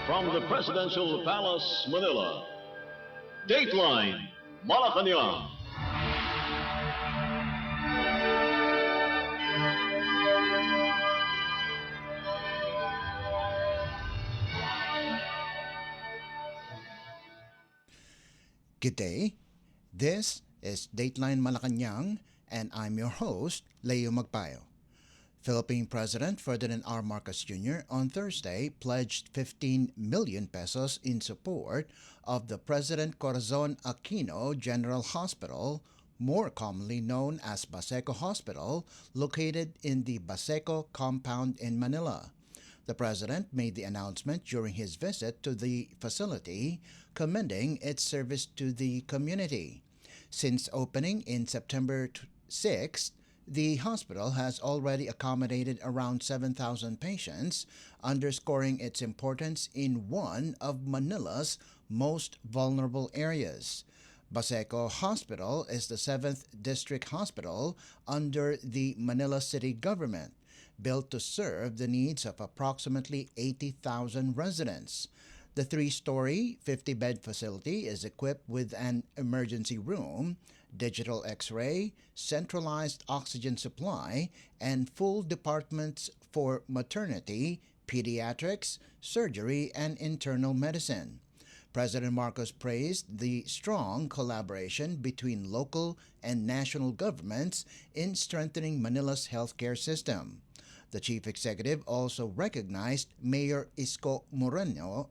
From the Presidential Palace, Manila, Dateline Malacañang. Good day. This is Dateline Malacañang, and I'm your host, Leo Magpayo. Philippine President Ferdinand R. Marcos Jr. on Thursday pledged 15 million pesos in support of the President Corazon Aquino General Hospital, more commonly known as Baseco Hospital, located in the Baseco compound in Manila. The President made the announcement during his visit to the facility, commending its service to the community. Since opening in September 6th, the hospital has already accommodated around 7,000 patients, underscoring its importance in one of Manila's most vulnerable areas. Baseco Hospital is the 7th district hospital under the Manila City government, built to serve the needs of approximately 80,000 residents. The 3-story, 50-bed facility is equipped with an emergency room, digital X-ray, centralized oxygen supply, and full departments for maternity, pediatrics, surgery, and internal medicine. President Marcos praised the strong collaboration between local and national governments in strengthening Manila's healthcare system. The chief executive also recognized Mayor Isko Moreno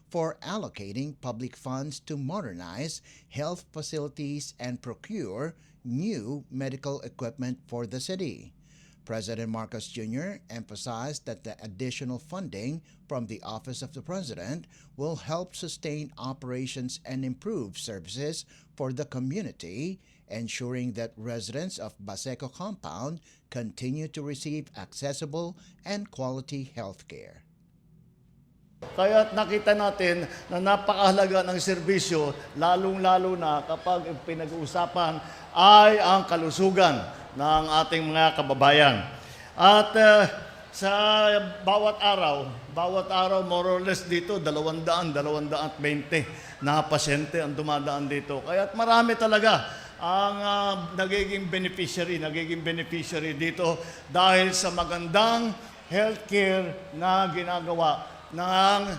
for allocating public funds to modernize health facilities and procure new medical equipment for the city. President Marcos Jr. emphasized that the additional funding from the Office of the President will help sustain operations and improve services for the community, ensuring that residents of Baseco compound continue to receive accessible and quality health care. Kaya nakita natin na napakahalaga ng serbisyo, lalong-lalo na kapag pinag-uusapan ay ang kalusugan ng ating mga kababayan. At sa bawat araw, more or less dito, 200-220 na pasyente ang dumadaan dito. Kaya marami talaga ang nagiging beneficiary dito dahil sa magandang healthcare na ginagawa ng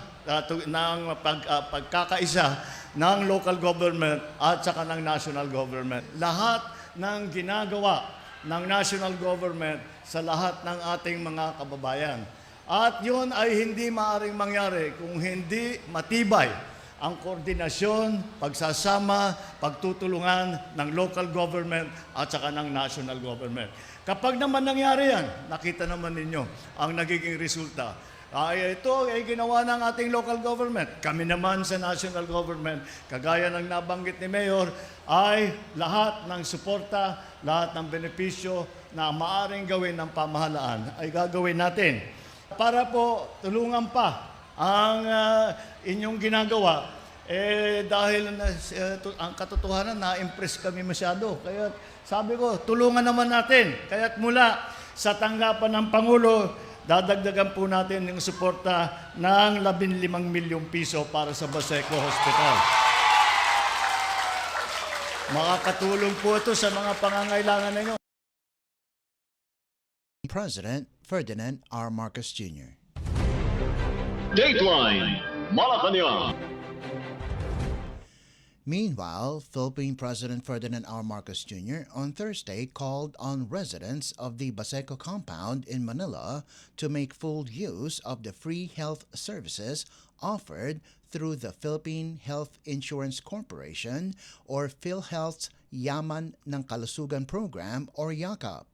pagkakaisa ng local government at saka ng national government. Lahat ng ginagawa ng national government sa lahat ng ating mga kababayan. At yun ay hindi maaaring mangyari kung hindi matibay ang koordinasyon, pagsasama, pagtutulungan ng local government at saka ng national government. Kapag naman nangyari yan, nakita naman ninyo ang nagiging resulta. Ito ay ginawa ng ating local government. Kami naman sa national government, kagaya ng nabanggit ni Mayor, ay lahat ng suporta, lahat ng benepisyo na maaaring gawin ng pamahalaan ay gagawin natin. Para po tulungan pa ang inyong ginagawa, dahil ang katotohanan, na-impress kami masyado. Kaya sabi ko, tulungan naman natin. Kaya't mula sa tanggapan ng Pangulo, dadagdagan po natin yung suporta ng 15 milyong piso para sa Baseco Hospital. Makakatulong po ito sa mga pangangailangan ninyo. President Ferdinand R. Marcos Jr. Dateline Malacañang. Meanwhile, Philippine President Ferdinand R. Marcos Jr. on Thursday called on residents of the Baseco compound in Manila to make full use of the free health services offered through the Philippine Health Insurance Corporation or PhilHealth's Yaman ng Kalusugan Program or YAKAP.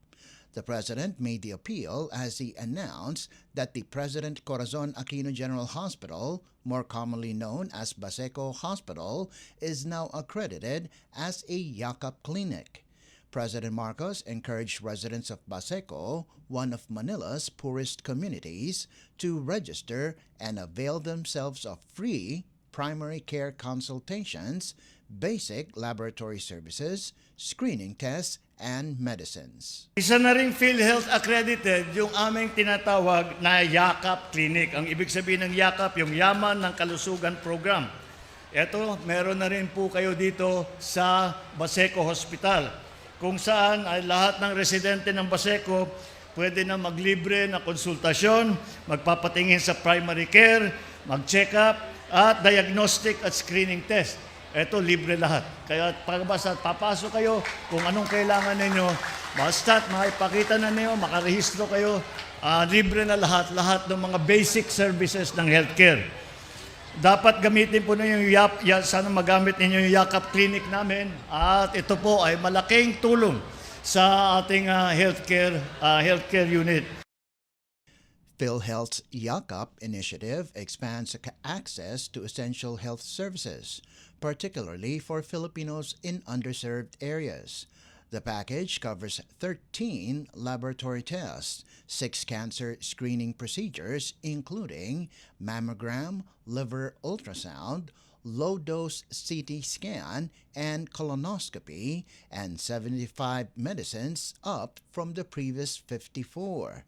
The President made the appeal as he announced that the President Corazon Aquino General Hospital, more commonly known as Baseco Hospital, is now accredited as a YAKAP clinic. President Marcos encouraged residents of Baseco, one of Manila's poorest communities, to register and avail themselves of free primary care consultations, basic laboratory services, screening tests, and medicines. Isa na rin PhilHealth accredited yung aming tinatawag na Yakap Clinic. Ang ibig sabihin ng Yakap, yung Yaman ng Kalusugan Program. Ito, meron na rin po kayo dito sa Baseco Hospital, kung saan ay lahat ng residente ng Baseco pwede na maglibre na konsultasyon, magpapatingin sa primary care, mag-check up, at diagnostic at screening test. Ito, libre lahat. Kaya basta papasok kayo kung anong kailangan ninyo, basta't maipakita na ninyo, makarehistro kayo, libre na lahat ng mga basic services ng healthcare. Dapat gamitin po ninyo yung sana magamit ninyo yung Yakap Clinic namin, at ito po ay malaking tulong sa ating healthcare unit. PhilHealth's Yakap initiative expands access to essential health services, particularly for Filipinos in underserved areas. The package covers 13 laboratory tests, 6 cancer screening procedures, including mammogram, liver ultrasound, low-dose CT scan, and colonoscopy, and 75 medicines, up from the previous 54.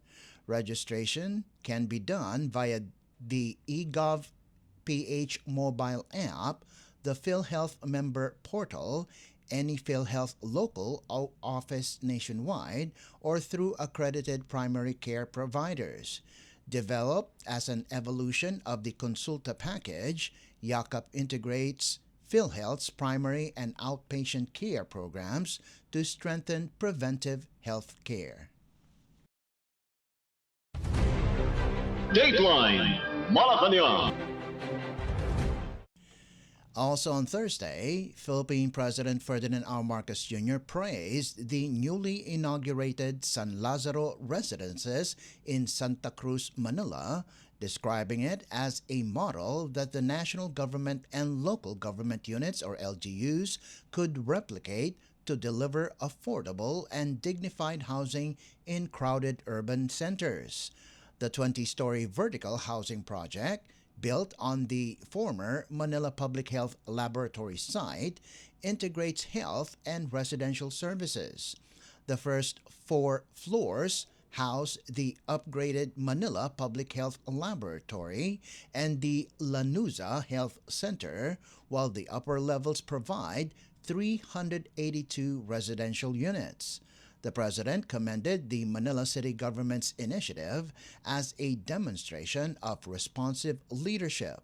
Registration can be done via the eGov.ph mobile app, the PhilHealth member portal, any PhilHealth local office nationwide, or through accredited primary care providers. Developed as an evolution of the Consulta package, Yakap integrates PhilHealth's primary and outpatient care programs to strengthen preventive health care. Dateline Malacañang. Also on Thursday, Philippine President Ferdinand R. Marcos Jr. praised the newly inaugurated San Lazaro residences in Santa Cruz, Manila, describing it as a model that the national government and local government units, or LGUs, could replicate to deliver affordable and dignified housing in crowded urban centers. The 20-story vertical housing project, built on the former Manila Public Health Laboratory site, integrates health and residential services. The first 4 floors house the upgraded Manila Public Health Laboratory and the Lanuza Health Center, while the upper levels provide 382 residential units. The President commended the Manila City government's initiative as a demonstration of responsive leadership.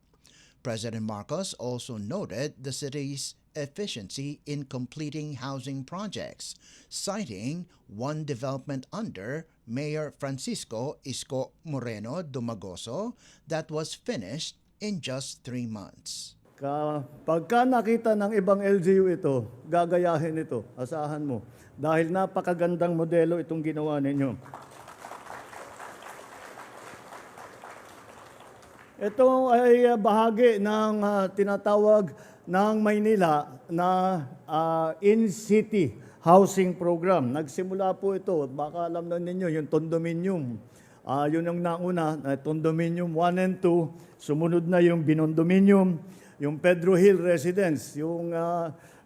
President Marcos also noted the city's efficiency in completing housing projects, citing one development under Mayor Francisco Isko Moreno Dumagoso that was finished in just 3 months. Pagka nakita ng ibang LGU ito, gagayahin ito, asahan mo. Dahil napakagandang modelo itong ginawa ninyo. Ito ay bahagi ng tinatawag ng Maynila na in-city housing program. Nagsimula po ito, baka alam na ninyo, yung condominium. Yun ang nauna, condominium 1 and 2. Sumunod na yung binondominium, yung Pedro Hill Residence, yung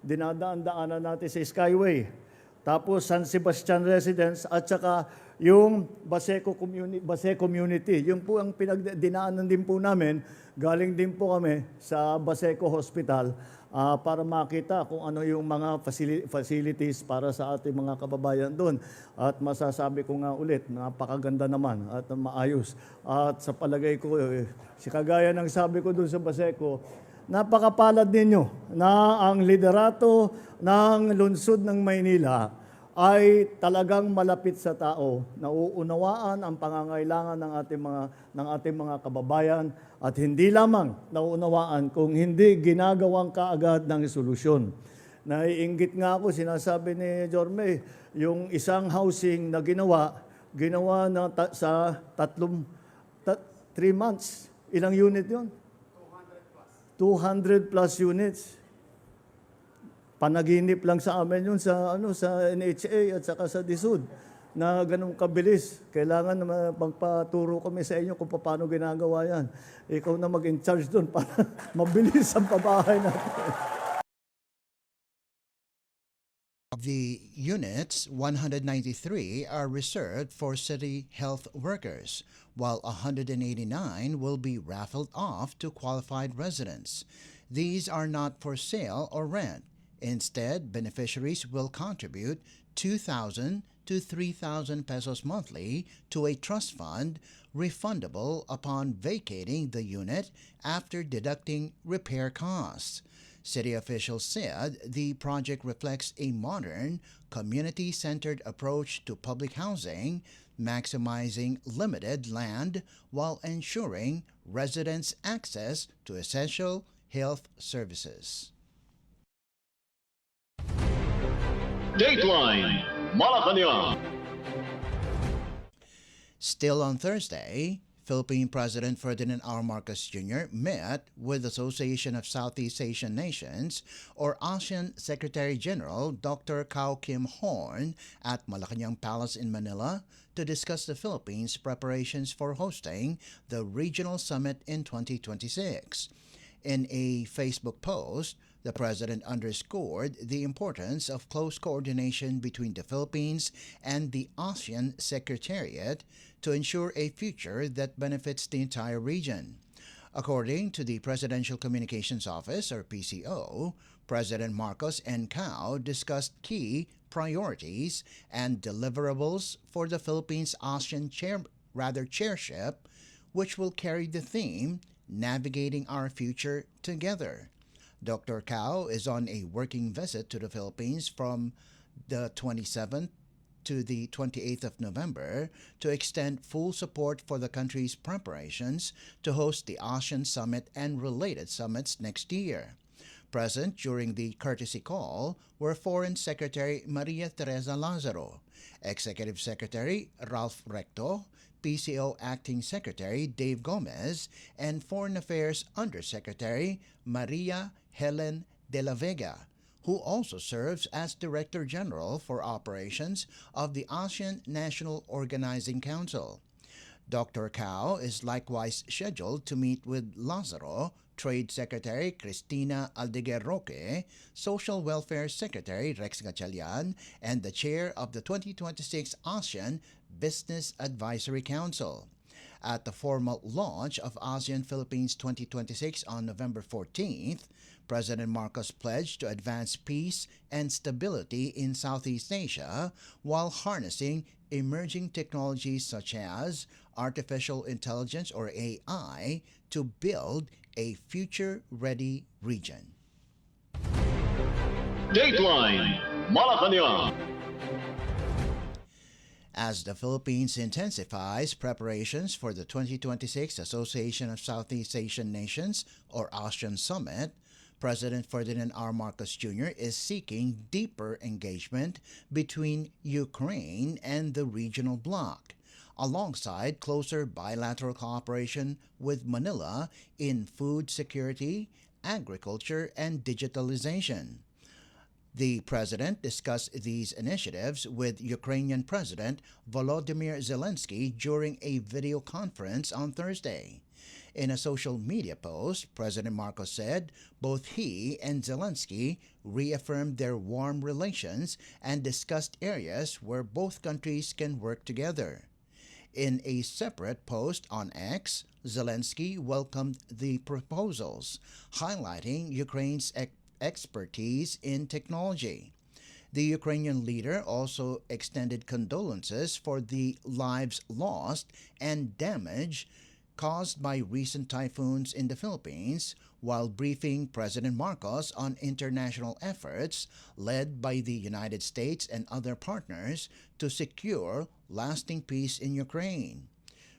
dinadaan-daanan natin sa Skyway. Tapos San Sebastian Residence at saka yung Baseco Community. Yung po ang dinaanan din po namin, galing din po kami sa Baseco Hospital para makita kung ano yung mga facilities para sa ating mga kababayan doon. At masasabi ko nga ulit, napakaganda naman at maayos. At sa palagay ko, si kagaya ng sabi ko doon sa Baseco, napakapalad ninyo na ang liderato ng lungsod ng Maynila ay talagang malapit sa tao, nauunawaan ang pangangailangan ng ating mga kababayan at hindi lamang nauunawaan kung hindi ginagawang kaagad ng solusyon. Naiinggit nga ako, sinasabi ni Jorme, yung isang housing na ginawa na sa 3 months. Ilang unit yon? 200 plus units. Panaginip lang sa amin yun sa NHA at saka sa DSUD na ganun kabilis. Kailangan na magpaturo kami sa inyo kung paano ginagawa yan. Ikaw na mag-in-charge doon para mabilis ang pabahay natin. Of the units, 193 are reserved for city health workers, while 189 will be raffled off to qualified residents. These are not for sale or rent. Instead, beneficiaries will contribute 2,000 to 3,000 pesos monthly to a trust fund, refundable upon vacating the unit after deducting repair costs. City officials said the project reflects a modern, community centered approach to public housing, maximizing limited land while ensuring residents' access to essential health services. Dateline Malacañang. Still on Thursday, Philippine President Ferdinand R. Marcos Jr. met with Association of Southeast Asian Nations or ASEAN Secretary General Dr. Cao Kim Horn at Malacañang Palace in Manila to discuss the Philippines' preparations for hosting the regional summit in 2026. In a Facebook post, the president underscored the importance of close coordination between the Philippines and the ASEAN Secretariat to ensure a future that benefits the entire region. According to the Presidential Communications Office, or PCO, President Marcos and Cao discussed key priorities and deliverables for the Philippines ASEAN chairship, which will carry the theme Navigating Our Future Together. Dr. Cao is on a working visit to the Philippines from the 27th to the 28th of November to extend full support for the country's preparations to host the ASEAN Summit and related summits next year. Present during the courtesy call were Foreign Secretary Maria Teresa Lazaro, Executive Secretary Ralph Recto, PCO Acting Secretary Dave Gomez, and Foreign Affairs Undersecretary Maria Helen de la Vega, who also serves as Director General for Operations of the ASEAN National Organizing Council. Dr. Cao is likewise scheduled to meet with Lazaro, Trade Secretary Cristina Aldeguer Roque, Social Welfare Secretary Rex Gatchalian, and the Chair of the 2026 ASEAN Business Advisory Council. At the formal launch of ASEAN Philippines 2026 on November 14th, President Marcos pledged to advance peace and stability in Southeast Asia while harnessing emerging technologies such as artificial intelligence or AI to build a future-ready region. Dateline Malacañang. As the Philippines intensifies preparations for the 2026 Association of Southeast Asian Nations or ASEAN Summit, President Ferdinand R. Marcos Jr. is seeking deeper engagement between Ukraine and the regional bloc, alongside closer bilateral cooperation with Manila in food security, agriculture, and digitalization. The president discussed these initiatives with Ukrainian President Volodymyr Zelensky during a video conference on Thursday. In a social media post, President Marcos said both he and Zelensky reaffirmed their warm relations and discussed areas where both countries can work together. In a separate post on X, Zelensky welcomed the proposals, highlighting Ukraine's expertise in technology. The Ukrainian leader also extended condolences for the lives lost and damage caused by recent typhoons in the Philippines, while briefing President Marcos on international efforts led by the United States and other partners to secure lasting peace in Ukraine.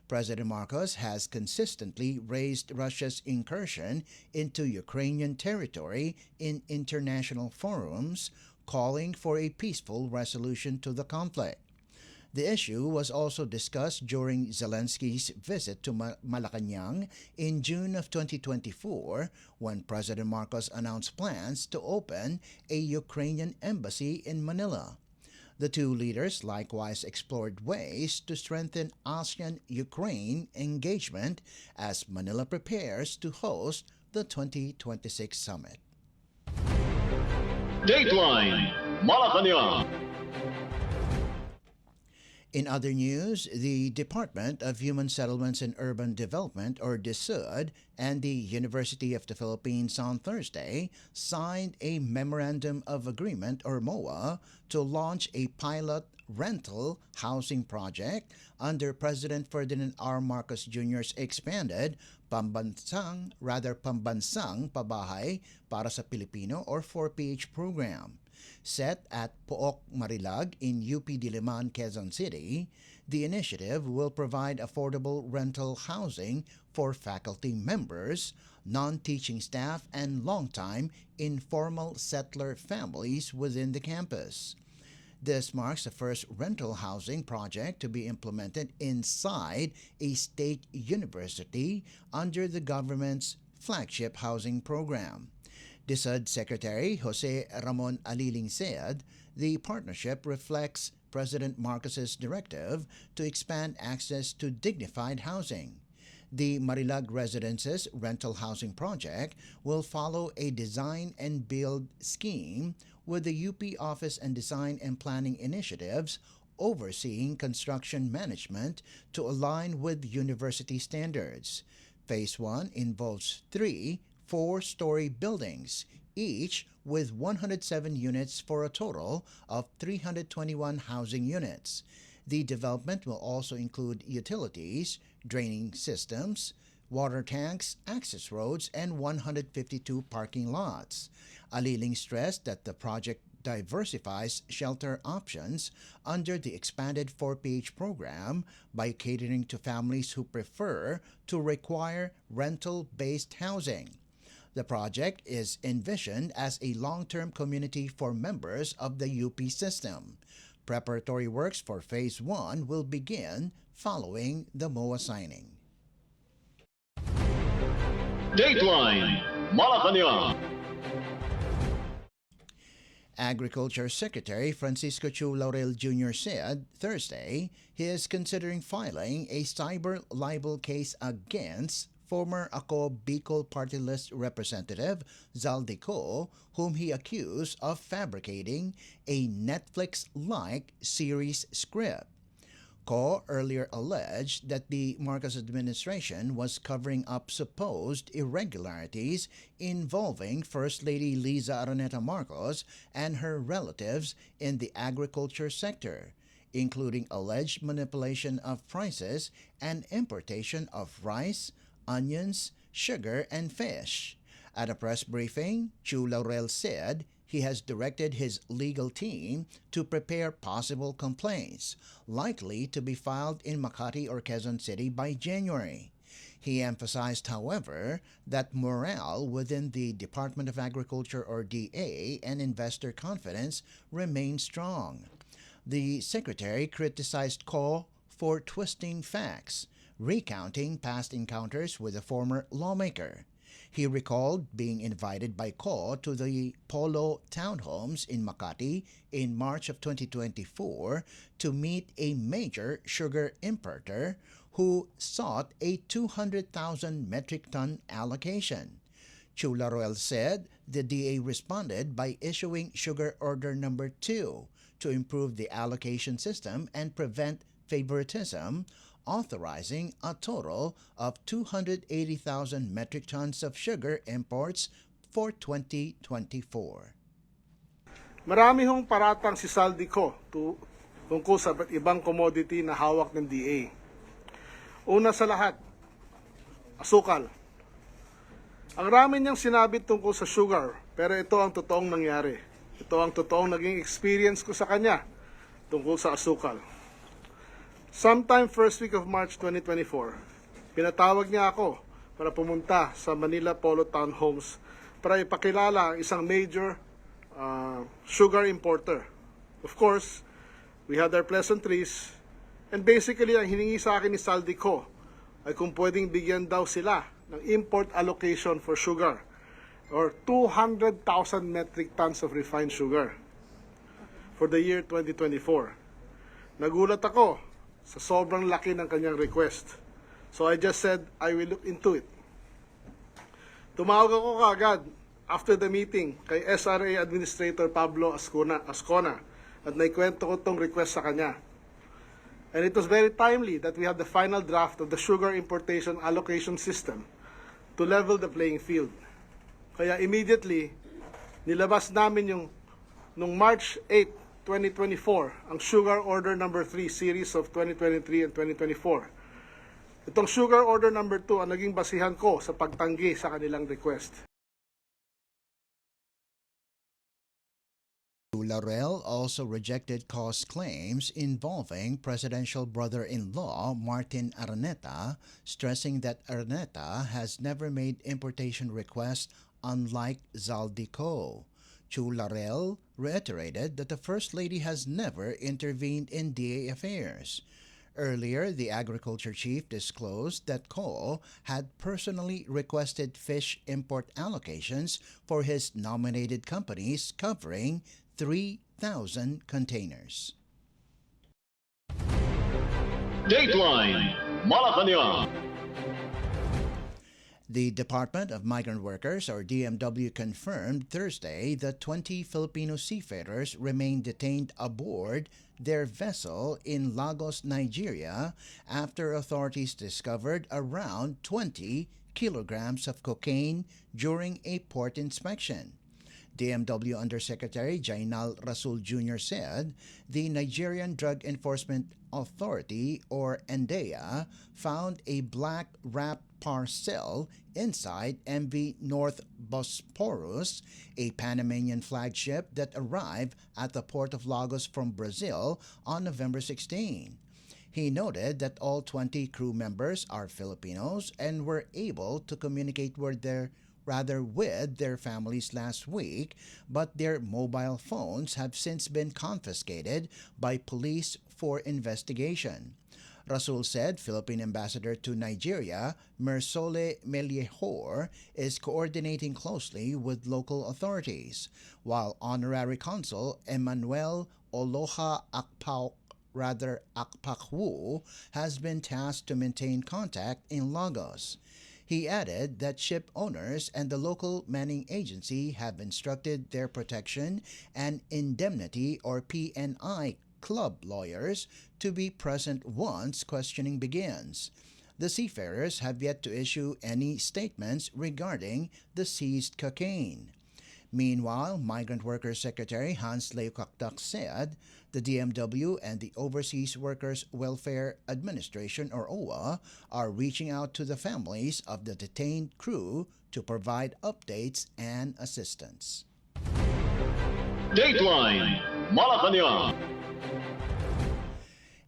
President Marcos has consistently raised Russia's incursion into Ukrainian territory in international forums, calling for a peaceful resolution to the conflict. The issue was also discussed during Zelensky's visit to Malacañang in June of 2024, when President Marcos announced plans to open a Ukrainian embassy in Manila. The two leaders likewise explored ways to strengthen ASEAN-Ukraine engagement as Manila prepares to host the 2026 summit. Dateline Malacañang. In other news, the Department of Human Settlements and Urban Development, or DSUD, and the University of the Philippines on Thursday signed a Memorandum of Agreement, or MOA, to launch a pilot rental housing project under President Ferdinand R. Marcos Jr.'s expanded Pambansang Pabahay para sa Pilipino, or 4PH program. Set at Pook, Marilag in UP Diliman, Quezon City, the initiative will provide affordable rental housing for faculty members, non-teaching staff, and long-time informal settler families within the campus. This marks the first rental housing project to be implemented inside a state university under the government's flagship housing program. DSUD Secretary Jose Ramon Aliling said the partnership reflects President Marcos's directive to expand access to dignified housing. The Marilag Residences rental housing project will follow a design and build scheme with the UP Office and Design and Planning Initiatives overseeing construction management to align with university standards. Phase 1 involves 3 4-story buildings, each with 107 units for a total of 321 housing units. The development will also include utilities, draining systems, water tanks, access roads, and 152 parking lots. Aliling stressed that the project diversifies shelter options under the expanded 4PH program by catering to families who prefer to require rental-based housing. The project is envisioned as a long-term community for members of the UP system. Preparatory works for Phase 1 will begin following the MOA signing. Dateline Malacañang. Agriculture Secretary Francisco Chu Laurel Jr. said Thursday he is considering filing a cyber libel case against former ACO Bicol Party List Representative Zaldico, whom he accused of fabricating a Netflix-like series script. Co earlier alleged that the Marcos administration was covering up supposed irregularities involving First Lady Liza Araneta Marcos and her relatives in the agriculture sector, including alleged manipulation of prices and importation of rice, onions, sugar, and fish. At a press briefing, Chu Laurel said he has directed his legal team to prepare possible complaints, likely to be filed in Makati or Quezon City by January. He emphasized, however, that morale within the Department of Agriculture, or DA, and investor confidence remain strong. The secretary criticized Co for twisting facts, recounting past encounters with a former lawmaker. He recalled being invited by Co to the Polo Townhomes in Makati in March of 2024 to meet a major sugar importer who sought a 200,000 metric ton allocation. Chu Laurel said the DA responded by issuing Sugar Order Number 2 to improve the allocation system and prevent favoritism, authorizing a total of 280,000 metric tons of sugar imports for 2024. Marami hong paratang si Saldico tungkol sa ibang commodity na hawak ng DA. Una sa lahat, asukal. Ang rami niyang sinabi tungkol sa sugar, pero ito ang totoong nangyari. Ito ang totoong naging experience ko sa kanya tungkol sa asukal. Sometime first week of March 2024, pinatawag niya ako para pumunta sa Manila Polo Townhomes para ipakilala ang isang major sugar importer. Of course, we had our pleasantries, and basically ang hiningi sa akin ni Saldico ay kung pwedeng bigyan daw sila ng import allocation for sugar, or 200,000 metric tons of refined sugar for the year 2024. Nagulat ako sa sobrang laki ng kanyang request. So I just said, I will look into it. Tumawag ako kaagad after the meeting kay SRA Administrator Pablo Ascona at naikwento ko tong request sa kanya. And it was very timely that we had the final draft of the sugar importation allocation system to level the playing field. Kaya immediately, nilabas namin yung nung March 8, 2024, ang Sugar Order Number 3 series of 2023 and 2024. Itong Sugar Order Number 2 ang naging basihan ko sa pagtanggi sa kanilang request. Laurel also rejected cost claims involving presidential brother-in-law Martin Araneta, stressing that Araneta has never made importation requests unlike Zaldico. Chu Laurel reiterated that the First Lady has never intervened in DA affairs. Earlier, the agriculture chief disclosed that Co had personally requested fish import allocations for his nominated companies covering 3,000 containers. Dateline Malacañang. The Department of Migrant Workers, or DMW, confirmed Thursday that 20 Filipino seafarers remain detained aboard their vessel in Lagos, Nigeria, after authorities discovered around 20 kilograms of cocaine during a port inspection. DMW Undersecretary Jainal Rasul Jr. said the Nigerian Drug Enforcement Authority, or NDEA, found a black wrapped parcel inside MV North Bosporus, a Panamanian flagship that arrived at the port of Lagos from Brazil on November 16. He noted that all 20 crew members are Filipinos and were able to communicate with their families last week, but their mobile phones have since been confiscated by police for investigation. Rasul said Philippine Ambassador to Nigeria, Mersole Meliehor, is coordinating closely with local authorities, while Honorary Consul Emmanuel Oloha Akpakwu has been tasked to maintain contact in Lagos. He added that ship owners and the local manning agency have instructed their protection and indemnity, or PNI, club lawyers to be present once questioning begins. The seafarers have yet to issue any statements regarding the seized cocaine. Meanwhile, Migrant Workers Secretary Hans Leukakdak said the DMW and the Overseas Workers Welfare Administration, or OWA, are reaching out to the families of the detained crew to provide updates and assistance. Dateline Malacañang.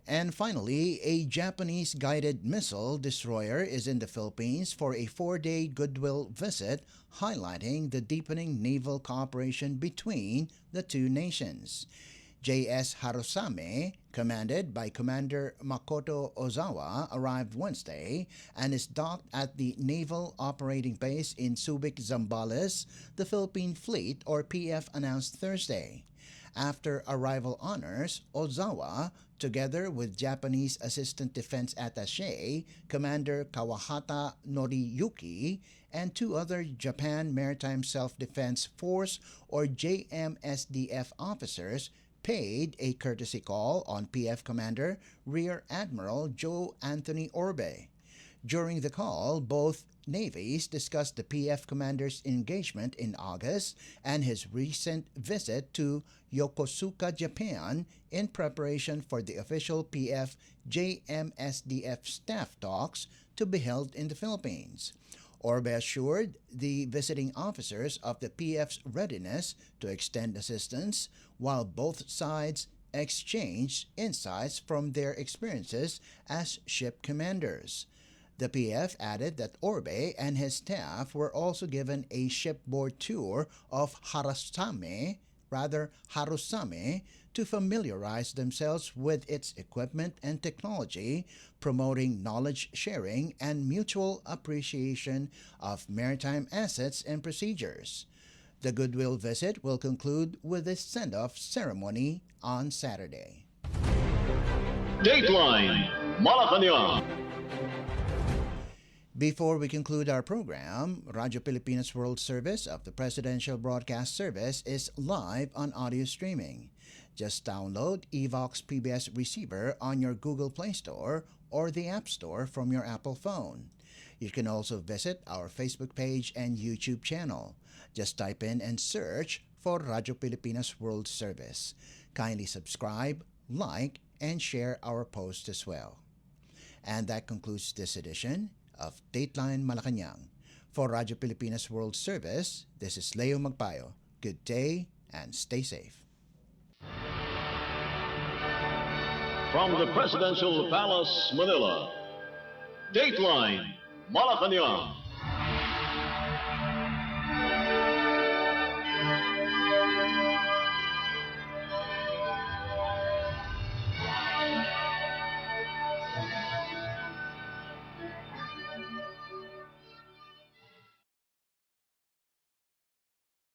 And finally, a Japanese guided missile destroyer is in the Philippines for a 4-day goodwill visit, highlighting the deepening naval cooperation between the two nations. JS Harusame, commanded by Commander Makoto Ozawa, arrived Wednesday and is docked at the Naval Operating Base in Subic, Zambales, the Philippine Fleet, or PF, announced Thursday. After arrival honors, Ozawa, together with Japanese Assistant Defense Attaché Commander Kawahata Noriyuki, and 2 other Japan Maritime Self-Defense Force, or JMSDF, officers, paid a courtesy call on PF Commander Rear Admiral Joe Anthony Orbe. During the call, both navies discussed the PF commander's engagement in August and his recent visit to Yokosuka, Japan, in preparation for the official PF JMSDF staff talks to be held in the Philippines. Orbe assured the visiting officers of the PF's readiness to extend assistance, while both sides exchanged insights from their experiences as ship commanders. The PF added that Orbe and his staff were also given a shipboard tour of Harusame to familiarize themselves with its equipment and technology, promoting knowledge sharing and mutual appreciation of maritime assets and procedures. The goodwill visit will conclude with a send-off ceremony on Saturday. Dateline Malacañang. Before we conclude our program, Radyo Pilipinas World Service of the Presidential Broadcast Service is live on audio streaming. Just download Evox PBS Receiver on your Google Play Store or the App Store from your Apple phone. You can also visit our Facebook page and YouTube channel. Just type in and search for Radyo Pilipinas World Service. Kindly subscribe, like, and share our posts as well. And that concludes this edition of Dateline Malacañang. For Radyo Pilipinas World Service, this is Leo Magpayo. Good day and stay safe. From the Presidential Palace, Manila, Dateline Malacañang.